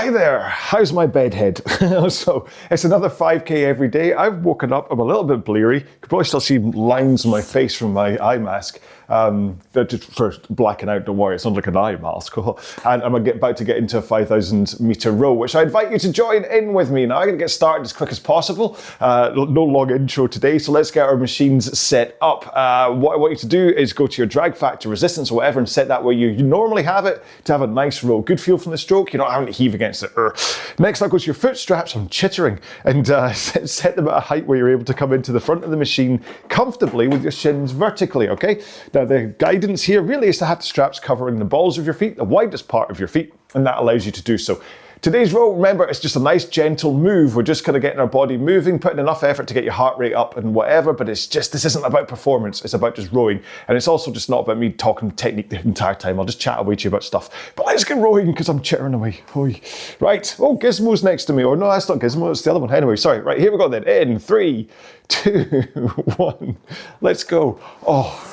Hi there, how's my bedhead? So it's another 5K every day. I've woken up, I'm a little bit bleary. You can probably still see lines on my face from my eye mask. They're just for blacking out, don't worry, it's not like an eye mask. And I'm about to get into a 5,000 meter row, which I invite you to join in with me. Now I'm gonna get started as quick as possible. No long intro today, so let's get our machines set up. What I want you to do is go to your drag factor, resistance or whatever, and set that where you normally have it to have a nice row. Good feel from the stroke, you're not having to heave against it. Next up goes your foot straps. I'm chittering, and set them at a height where you're able to come into the front of the machine comfortably with your shins vertically, okay? Now the guidance here really is to have the straps covering the balls of your feet, the widest part of your feet, and that allows you to do so. Today's row, remember, it's just a nice gentle move. We're just kind of getting our body moving, putting enough effort to get your heart rate up and whatever, but it's just, this isn't about performance, it's about just rowing. And it's also just not about me talking technique the entire time. I'll just chat away to you about stuff. But let's get rowing because I'm chittering away. Oy. Right, oh, Gizmo's next to me. Or no, that's not Gizmo, it's the other one. Anyway, sorry, right, here we go then. In 3, 2, 1, let's go. Oh.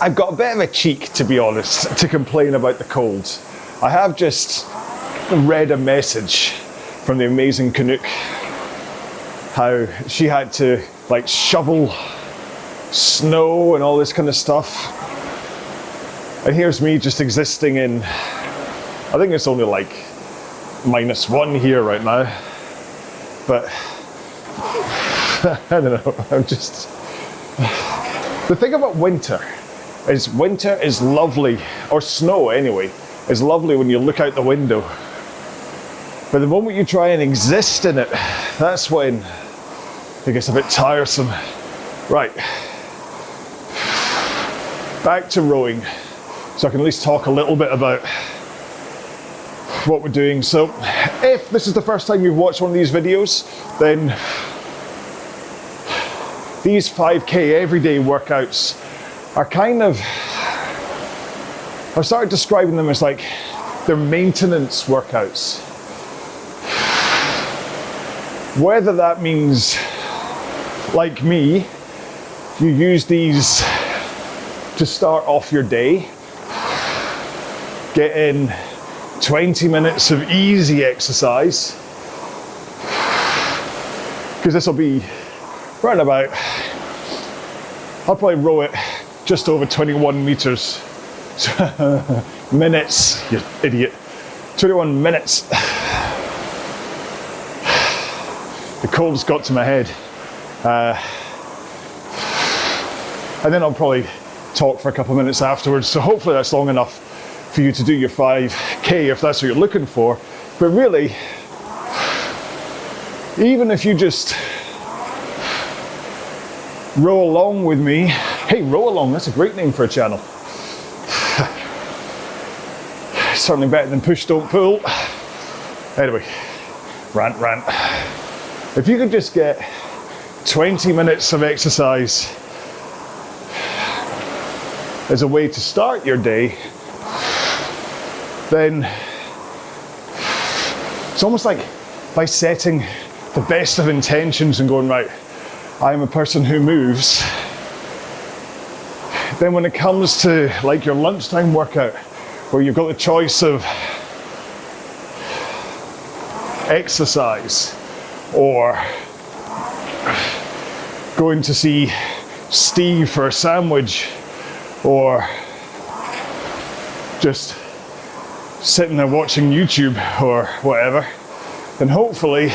I've got a bit of a cheek, to be honest, to complain about the cold. I have just read a message from the amazing Canuck, how she had to like shovel snow and all this kind of stuff. And here's me just existing in, I think it's only like -1 here right now. But I don't know, I'm just, the thing about winter is lovely, or snow anyway, is lovely when you look out the window. But the moment you try and exist in it, that's when it gets a bit tiresome. Right, back to rowing, so I can at least talk a little bit about what we're doing. So if this is the first time you've watched one of these videos, then these 5K everyday workouts are kind of, I've started describing them as like, they're maintenance workouts. Whether that means, like me, you use these to start off your day, get in 20 minutes of easy exercise, because this will be right about, I'll probably row it just over 21 meters. Minutes, you idiot. 21 minutes. The cold's got to my head. And then I'll probably talk for a couple of minutes afterwards. So hopefully that's long enough for you to do your 5K if that's what you're looking for. But really, even if you just row along with me, hey, Row Along, that's a great name for a channel. Certainly better than Push Don't Pull. Anyway, rant. If you could just get 20 minutes of exercise as a way to start your day, then it's almost like by setting the best of intentions and going, right, I'm a person who moves. Then when it comes to like your lunchtime workout, where you've got the choice of exercise or going to see Steve for a sandwich or just sitting there watching YouTube or whatever, then hopefully,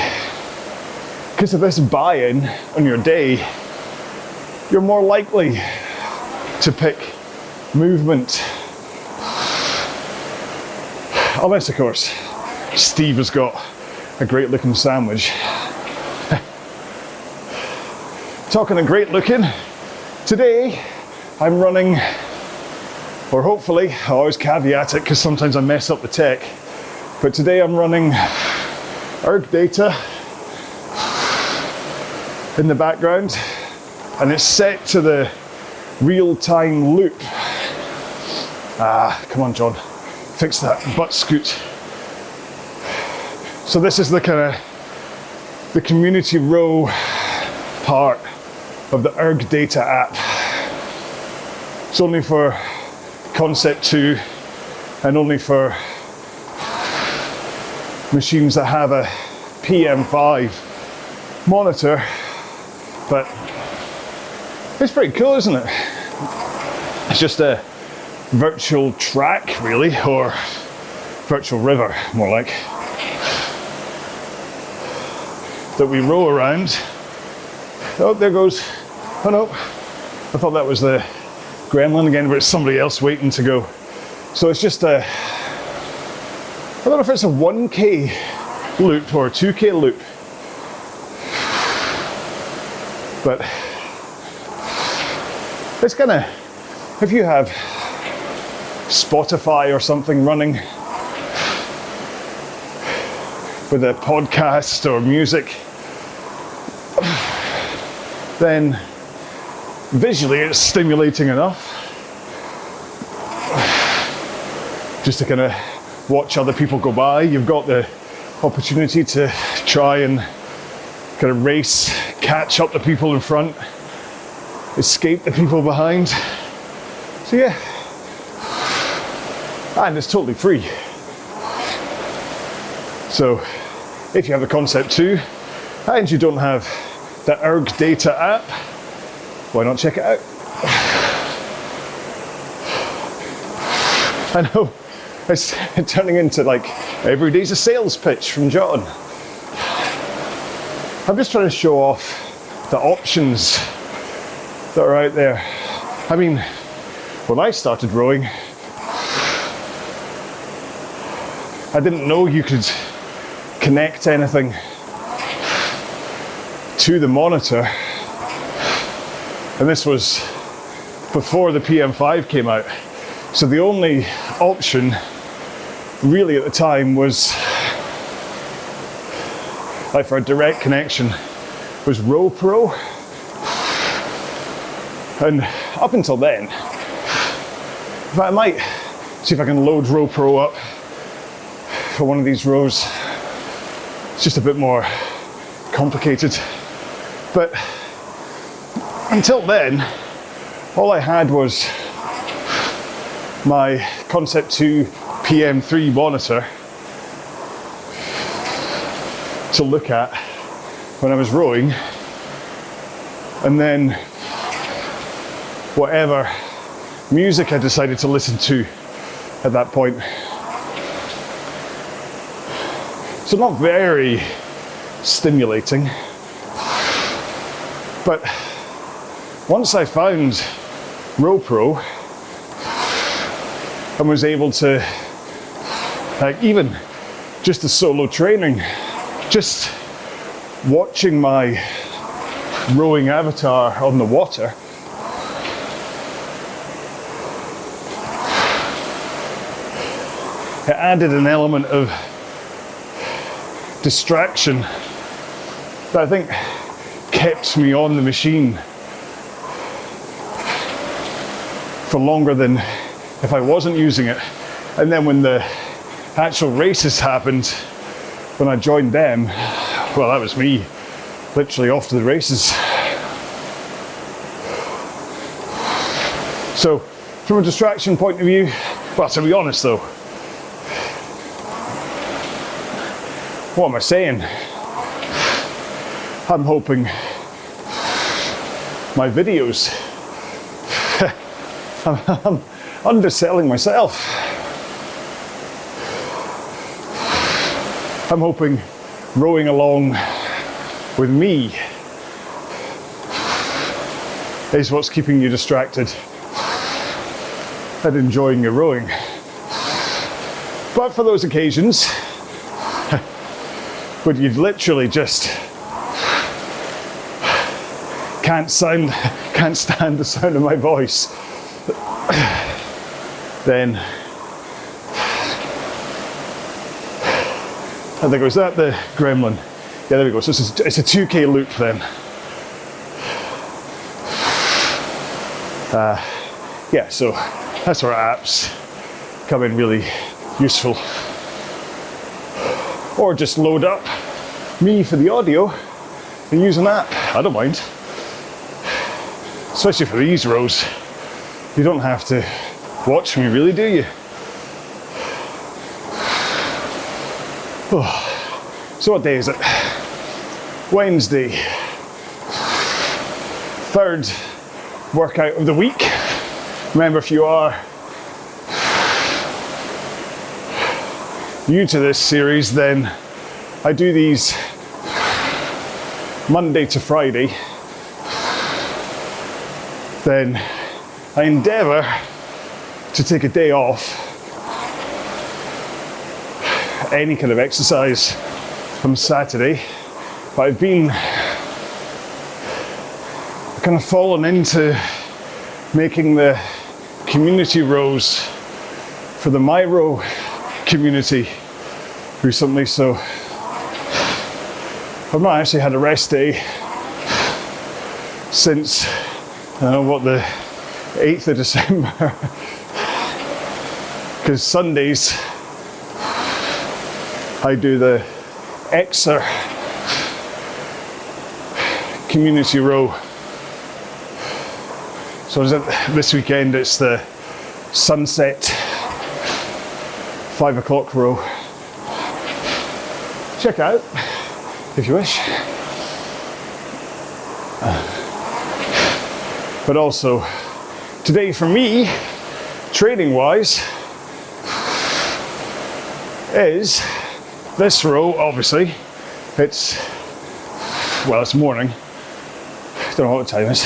because of this buy-in on your day, you're more likely to pick movement. Unless, of course, Steve has got a great looking sandwich. Talking of great looking, today I'm running, or hopefully, I always caveat it because sometimes I mess up the tech, but today I'm running ErgData in the background, and it's set to the real-time loop. Come on, John. Fix that butt scoot. So this is the kind of the community row part of the ErgData app. It's only for Concept 2 and only for machines that have a PM5 monitor, but it's pretty cool, isn't it? It's just a virtual track, really, or virtual river, more like, that we row around. Oh, there goes. Oh no, I thought that was the gremlin again, but it's somebody else waiting to go. So it's just a, I don't know if it's a 1K loop or a 2K loop, but it's kind of, if you have Spotify or something running with a podcast or music, then visually it's stimulating enough just to kind of watch other people go by. You've got the opportunity to try and kind of race, catch up the people in front, escape the people behind. So yeah, and it's totally free. So if you have the Concept 2 and you don't have the ErgData app, why not check it out? I know it's turning into like every day's a sales pitch from John. I'm just trying to show off the options that are out there. I mean, when I started rowing, I didn't know you could connect anything to the monitor, and this was before the PM5 came out. So the only option really at the time was, like for a direct connection, was RowPro. And up until then, but I might see if I can load RowPro up for one of these rows. It's just a bit more complicated. But until then, all I had was my Concept 2 PM3 monitor to look at when I was rowing, and then whatever music I decided to listen to at that point. So not very stimulating, but once I found RowPro and was able to, like, even just the solo training, just watching my rowing avatar on the water, it added an element of distraction that I think kept me on the machine for longer than if I wasn't using it. And then when the actual races happened, when I joined them, well, that was me literally off to the races. So from a distraction point of view, well, to be honest though, what am I saying? I'm hoping my videos, I'm underselling myself. I'm hoping rowing along with me is what's keeping you distracted and enjoying your rowing. But for those occasions when you literally just can't stand the sound of my voice, then I think, was that the gremlin? Yeah, there we go. So it's a 2K loop then. Yeah, so that's where apps come in really useful. Or just load up me for the audio and use an app. I don't mind. Especially for these rows. You don't have to watch me really, do you? So what day is it? Wednesday. Third workout of the week. Remember, if you are new to this series, then I do these Monday to Friday. Then I endeavour to take a day off, any kind of exercise from Saturday, but I've been kind of fallen into making the community rows for the My Row community recently, so I've not actually had a rest day since the 8th of December because Sundays I do the Exer community row. So this weekend it's the sunset 5 o'clock row. Check it out if you wish. But also today for me, training wise, is this row. Obviously it's morning, don't know what the time is.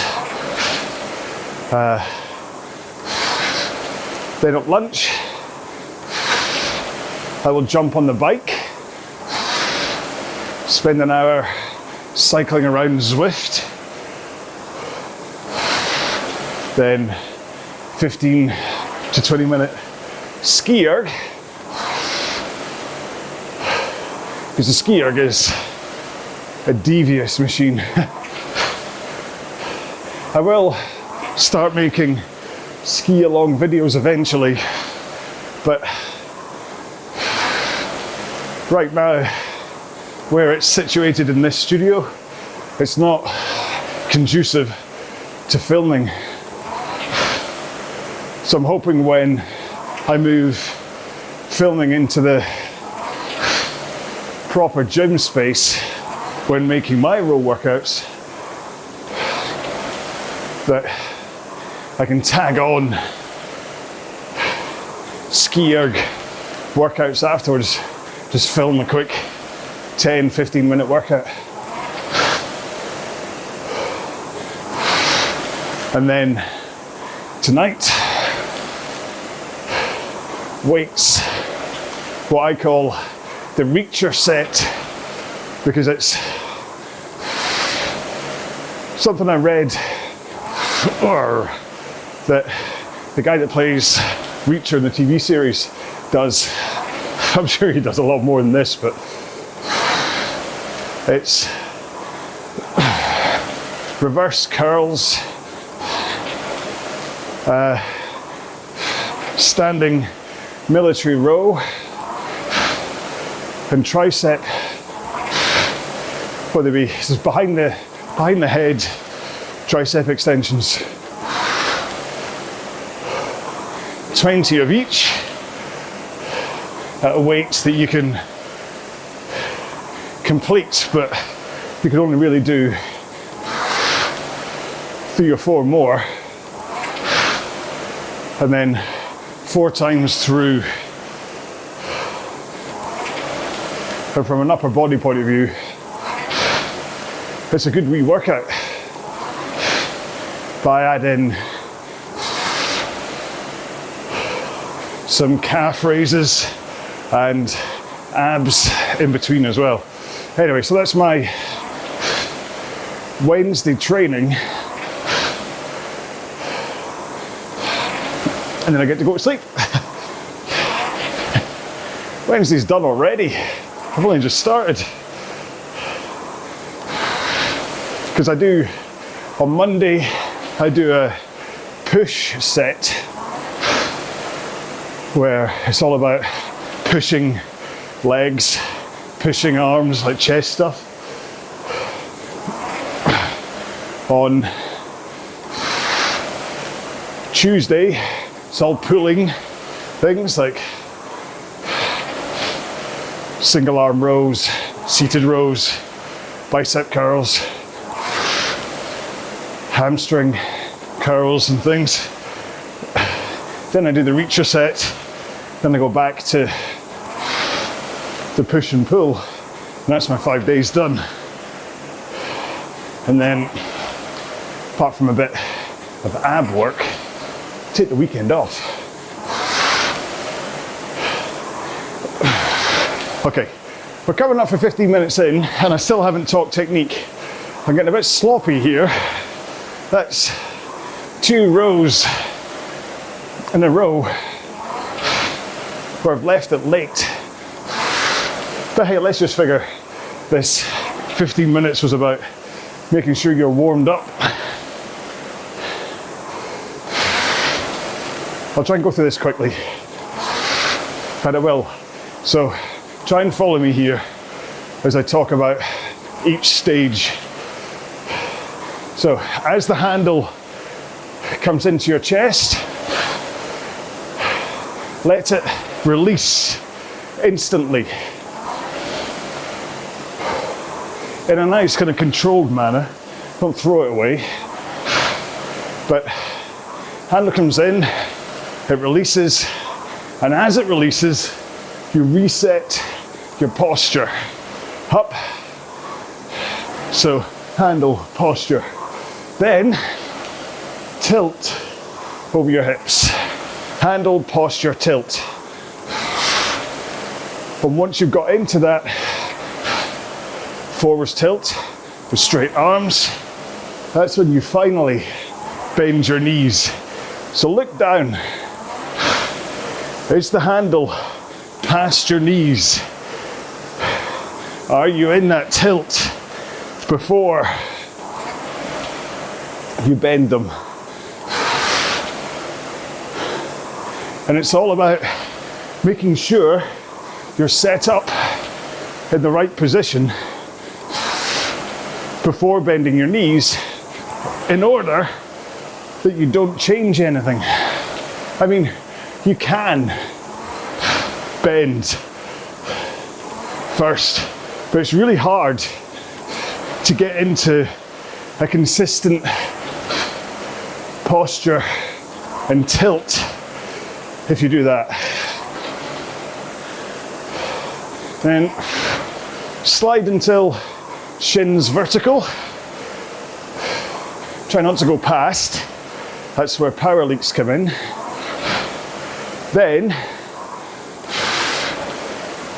Then at lunch I will jump on the bike, spend an hour cycling around Zwift, then 15 to 20 minute ski erg, because the ski erg is a devious machine. I will start making ski along videos eventually, but right now, where it's situated in this studio, it's not conducive to filming. So I'm hoping when I move filming into the proper gym space when making my row workouts, that I can tag on ski erg workouts afterwards. Just film a quick 10-15 minute workout. And then tonight, weights, what I call the reacher set, because it's something I read that the guy that plays Reacher in the TV series does. I'm sure he does a lot more than this, but it's reverse curls, standing military row, and tricep. What would they be? This is behind the head tricep extensions. 20 of each at a weight that you can complete, but you can only really do 3 or 4 more, and then 4 times through. And from an upper body point of view, it's a good wee workout. But I add in some calf raises and abs in between as well. Anyway, so that's my Wednesday training. And then I get to go to sleep. Wednesday's done already. I've only just started. Because on Monday, I do a push set where it's all about pushing legs, pushing arms, like chest stuff. On Tuesday, it's all pulling things like single arm rows, seated rows, bicep curls, hamstring curls and things. Then I do the reacher set, then I go back to the push and pull, and that's my 5 days done. And then, apart from a bit of ab work, take the weekend off. Okay, we're coming up for 15 minutes in, and I still haven't talked technique. I'm getting a bit sloppy here. That's 2 rows in a row where I've left it late. But hey, let's just figure this 15 minutes was about making sure you're warmed up. I'll try and go through this quickly, but I will. So try and follow me here as I talk about each stage. So as the handle comes into your chest, let it release instantly in a nice kind of controlled manner. Don't throw it away. But handle comes in, it releases, and as it releases, you reset your posture up. So handle, posture. Then tilt over your hips. Handle, posture, tilt. And once you've got into that forwards tilt with straight arms, that's when you finally bend your knees. So look down. Is the handle past your knees? Are you in that tilt before you bend them? And it's all about making sure you're set up in the right position before bending your knees in order that you don't change anything. I mean, you can bend first, but it's really hard to get into a consistent posture and tilt if you do that. Then slide until shins vertical. Try not to go past. That's where power leaks come in. Then,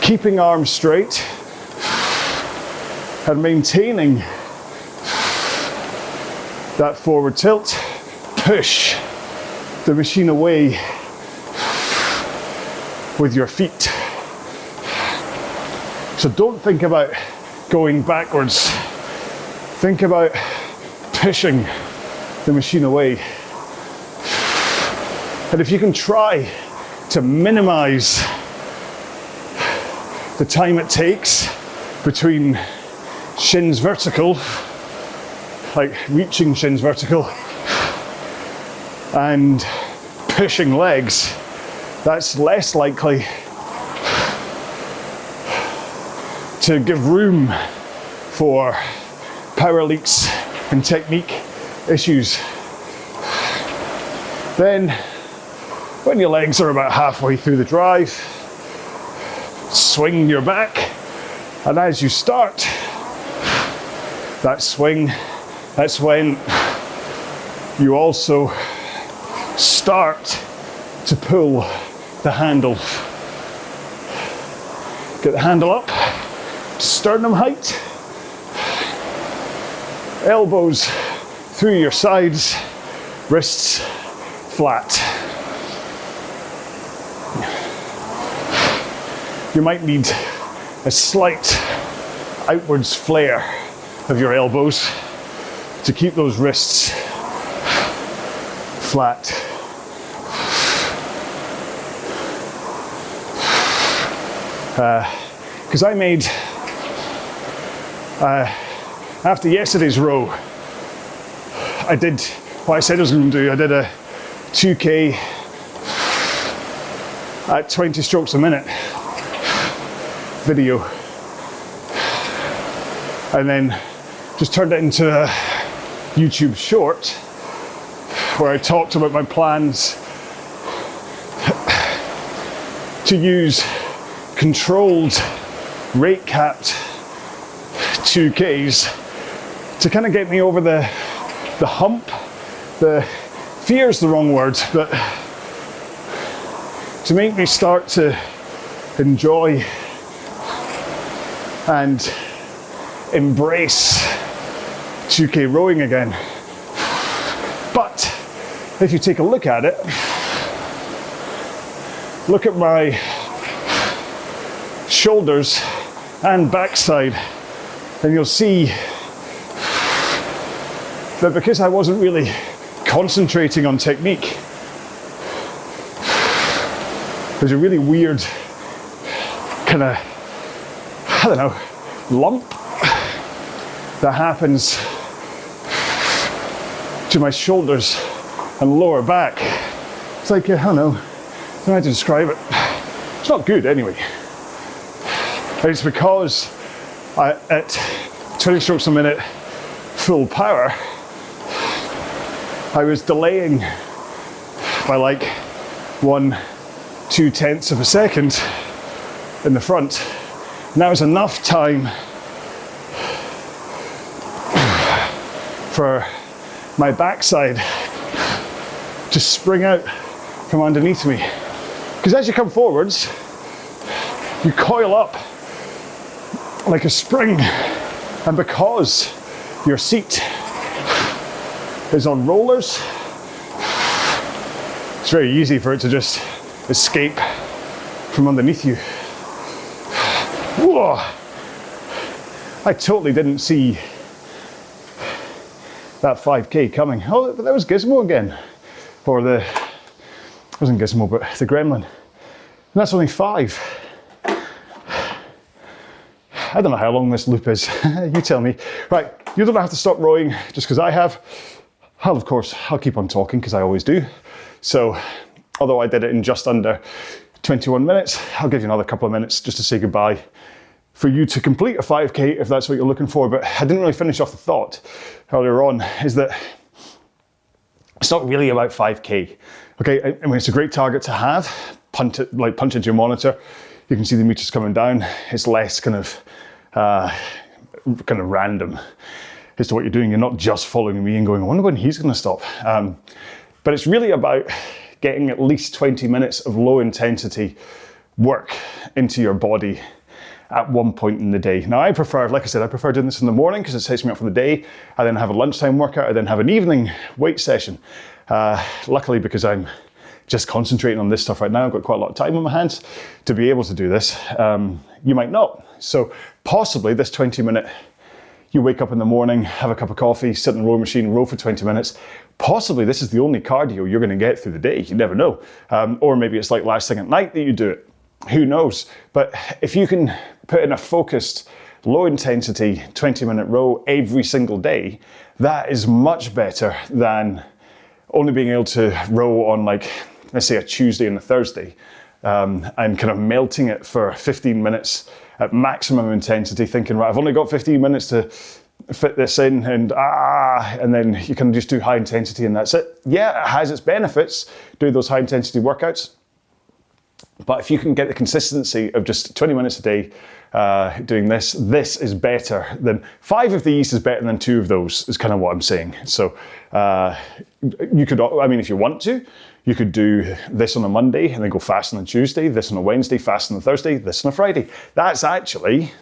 keeping arms straight and maintaining that forward tilt, push the machine away with your feet. So don't think about going backwards. Think about pushing the machine away. And if you can try to minimize the time it takes between shins vertical, like reaching shins vertical, and pushing legs, that's less likely to give room for power leaks and technique issues. Then, when your legs are about halfway through the drive, swing your back, and as you start that swing, that's when you also start to pull the handle. Get the handle up to sternum height, elbows through your sides, wrists flat. You might need a slight outwards flare of your elbows to keep those wrists flat. Because I made, after yesterday's row, I did what I said I was going to do. I did a 2K at 20 strokes a minute. video and then just turned it into a YouTube short where I talked about my plans to use controlled, rate capped 2Ks to kind of get me over the hump. The fear's the wrong word, but to make me start to enjoy and embrace 2K rowing again. But if you take a look at it, look at my shoulders and backside, and you'll see that because I wasn't really concentrating on technique, there's a really weird kind of, I don't know, lump that happens to my shoulders and lower back. It's like, I don't know how to describe it. It's not good anyway. And it's because at 20 strokes a minute full power, I was delaying by like 1/2 of a second in the front. And that was enough time for my backside to spring out from underneath me. Because as you come forwards, you coil up like a spring, and because your seat is on rollers, it's very easy for it to just escape from underneath you. Whoa! I totally didn't see that 5K coming. Oh, but that was Gizmo again. Or it wasn't Gizmo, but the Gremlin. And that's only 5. I don't know how long this loop is. You tell me. Right, you don't have to stop rowing just because I have. Of course, I'll keep on talking because I always do. So, although I did it in just under 21 minutes, I'll give you another couple of minutes just to say goodbye for you to complete a 5K if that's what you're looking for. But I didn't really finish off the thought earlier on, is that it's not really about 5K. Okay, I mean, it's a great target to have. Punch into your monitor. You can see the meters coming down. It's less kind of random as to what you're doing. You're not just following me and going, I wonder when he's going to stop. But it's really about getting at least 20 minutes of low intensity work into your body at one point in the day. Now I prefer, like I said, I prefer doing this in the morning because it sets me up for the day. I then have a lunchtime workout. I then have an evening weight session. Luckily, because I'm just concentrating on this stuff right now, I've got quite a lot of time on my hands to be able to do this. You might not. So possibly this 20-minute, you wake up in the morning, have a cup of coffee, sit in the row machine, row for 20 minutes. Possibly this is the only cardio you're going to get through the day. You never know. Or maybe it's like last thing at night that you do it. Who knows? But if you can put in a focused, low intensity 20-minute row every single day, that is much better than only being able to row on, like, let's say a Tuesday and a Thursday, and kind of melting it for 15 minutes at maximum intensity, thinking, right, I've only got 15 minutes to fit this in, and then you can just do high intensity and that's it. Yeah, it has its benefits, do those high intensity workouts. But if you can get the consistency of just 20 minutes a day doing this is better than 5 of these is better than 2 of those, is kind of what I'm saying. So you could, I mean, if you want to, you could do this on a Monday and then go fast on a Tuesday, this on a Wednesday, fast on a Thursday, this on a Friday. That's actually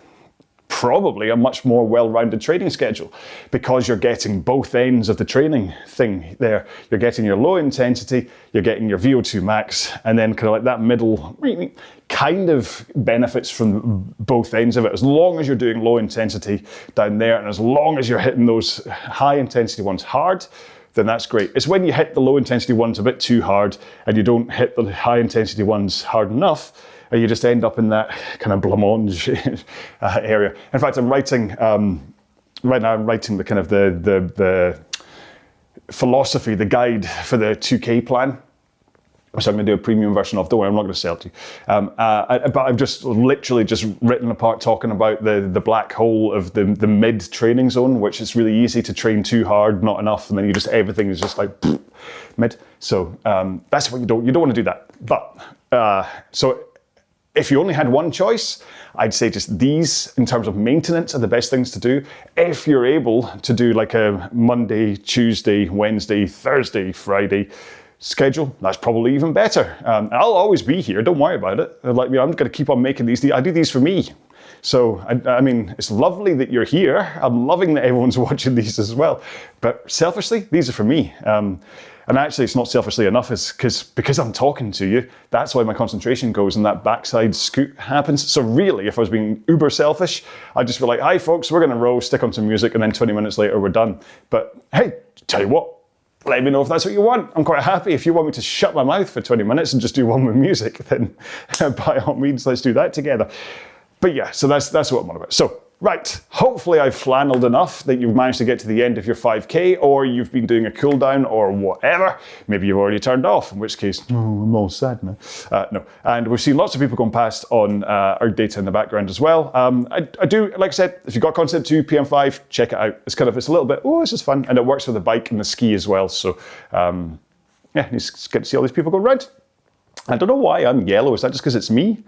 probably a much more well-rounded training schedule because you're getting both ends of the training thing there. You're getting your low intensity, you're getting your VO2 max, and then kind of like that middle kind of benefits from both ends of it. As long as you're doing low intensity down there, and as long as you're hitting those high intensity ones hard, then that's great. It's when you hit the low intensity ones a bit too hard and you don't hit the high intensity ones hard enough, and you just end up in that kind of blancmange area. In fact, I'm writing, right now I'm writing the kind of the philosophy, the guide for the 2K plan. which I'm going to do a premium version of. Don't worry, I'm not going to sell it to you. But I've just literally just written apart talking about the black hole of the mid training zone, which is really easy to train too hard, not enough, and then you just, everything is just like mid. So that's what you don't want to do that. But so if you only had one choice, I'd say just these in terms of maintenance are the best things to do. If you're able to do like a Monday, Tuesday, Wednesday, Thursday, Friday schedule, that's probably even better. I'll always be here, don't worry about it. Like, I'm going to keep on making these. I do these for me. So, I mean, it's lovely that you're here. I'm loving that everyone's watching these as well. But selfishly, these are for me. And actually, it's not selfishly enough, is because I'm talking to you, that's why my concentration goes and that backside scoot happens. So really, if I was being uber selfish, I'd just be like, hi folks, we're going to row, stick on some music, and then 20 minutes later, we're done. But hey, tell you what, let me know if that's what you want. I'm quite happy. If you want me to shut my mouth for 20 minutes and just do one with music, then by all means, let's do that together. But yeah, so that's what I'm on about. So, right, hopefully I've flannelled enough that you've managed to get to the end of your 5K, or you've been doing a cool down or whatever. Maybe you've already turned off, in which case, oh, I'm all sad now. No, and we've seen lots of people going past on ErgData in the background as well. I do, like I said, if you've got concept 2, PM5, check it out. It's a little bit, oh, this is fun. And it works with the bike and the ski as well. So, yeah, you just get to see all these people going round. I don't know why I'm yellow. Is that just because it's me?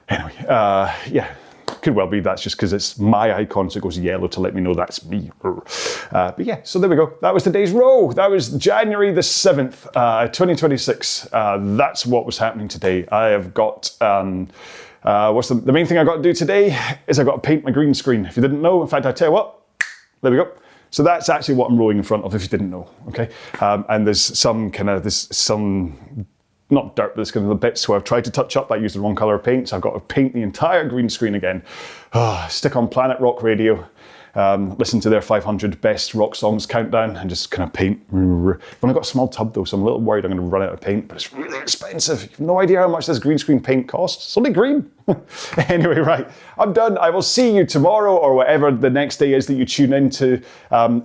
Anyway, yeah, could well be that's just because it's my icon, so it goes yellow to let me know that's me. But yeah, so there we go. That was today's row. That was January the 7th, 2026. That's what was happening today. I have got, what's the main thing I got to do today is I got to paint my green screen. If you didn't know, in fact, I tell you what, there we go. So that's actually what I'm rowing in front of, if you didn't know, okay? And there's some not dirt, but there's kind of the bits where I've tried to touch up. I used the wrong colour of paint, so I've got to paint the entire green screen again. Stick on Planet Rock Radio, listen to their 500 best rock songs countdown, and just kind of paint. I've only got a small tub though, so I'm a little worried I'm going to run out of paint, but it's really expensive. You have no idea how much this green screen paint costs. It's only green. Anyway, right, I'm done. I will see you tomorrow or whatever the next day is that you tune into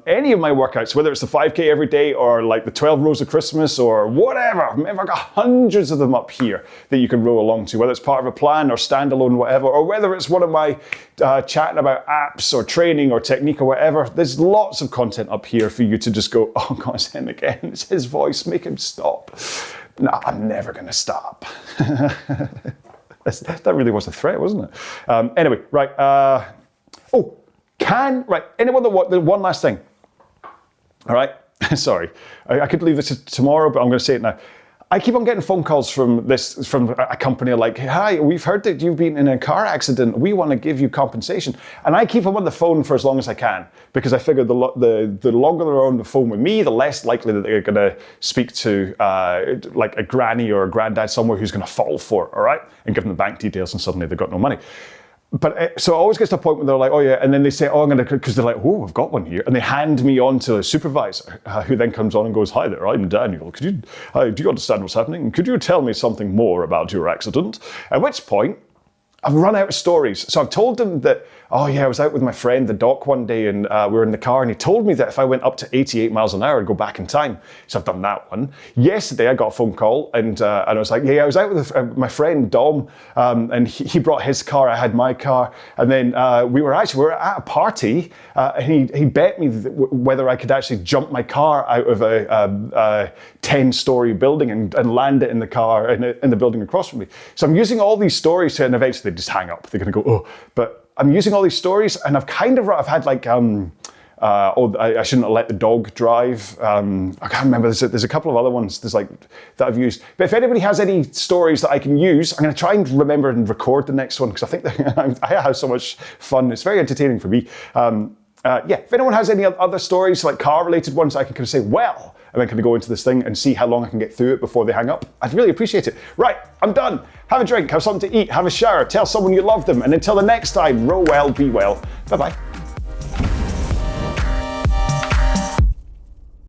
any of my workouts, whether it's the 5K every day or like the 12 rows of Christmas or whatever. I've got hundreds of them up here that you can row along to, whether it's part of a plan or standalone, whatever, or whether it's one of my chatting about apps or training or technique or whatever. There's lots of content up here for you to just go, oh God, it's him again. It's his voice. Make him stop. No, I'm never going to stop. That really was a threat, wasn't it? Anyway, right. Anyone that want, one last thing. All right. Sorry. I could leave this to tomorrow, but I'm going to say it now. I keep on getting phone calls from a company like, hi, we've heard that you've been in a car accident. We want to give you compensation. And I keep them on the phone for as long as I can, because I figure the longer they're on the phone with me, the less likely that they're going to speak to like a granny or a granddad somewhere who's going to fall for it, all right? And give them the bank details and suddenly they've got no money. But so it always gets to a point where they're like, oh yeah, and then they say, oh, I'm going to, because they're like, oh, I've got one here. And they hand me on to a supervisor who then comes on and goes, hi there, I'm Daniel. Do you understand what's happening? Could you tell me something more about your accident? At which point, I've run out of stories. So I've told them that, oh yeah, I was out with my friend, the doc, one day, and we were in the car, and he told me that if I went up to 88 miles an hour, I'd go back in time. So I've done that one. Yesterday, I got a phone call, and I was like, yeah, I was out with my friend, Dom, and he brought his car, I had my car, and then we were at a party, and he bet me whether I could actually jump my car out of a 10-story building and land it in the car, in the building across from me. So I'm using all these stories, and eventually they just hang up. They're going to go, oh, but I'm using all these stories, and I've had like, I shouldn't have let the dog drive. I can't remember. There's a couple of other ones. That I've used. But if anybody has any stories that I can use, I'm going to try and remember and record the next one, because I think that I have so much fun. It's very entertaining for me. Yeah. If anyone has any other stories, like car-related ones, I can kind of say, well, and then kind of go into this thing and see how long I can get through it before they hang up. I'd really appreciate it. Right, I'm done. Have a drink, have something to eat, have a shower, tell someone you love them, and until the next time, row well, be well. Bye-bye.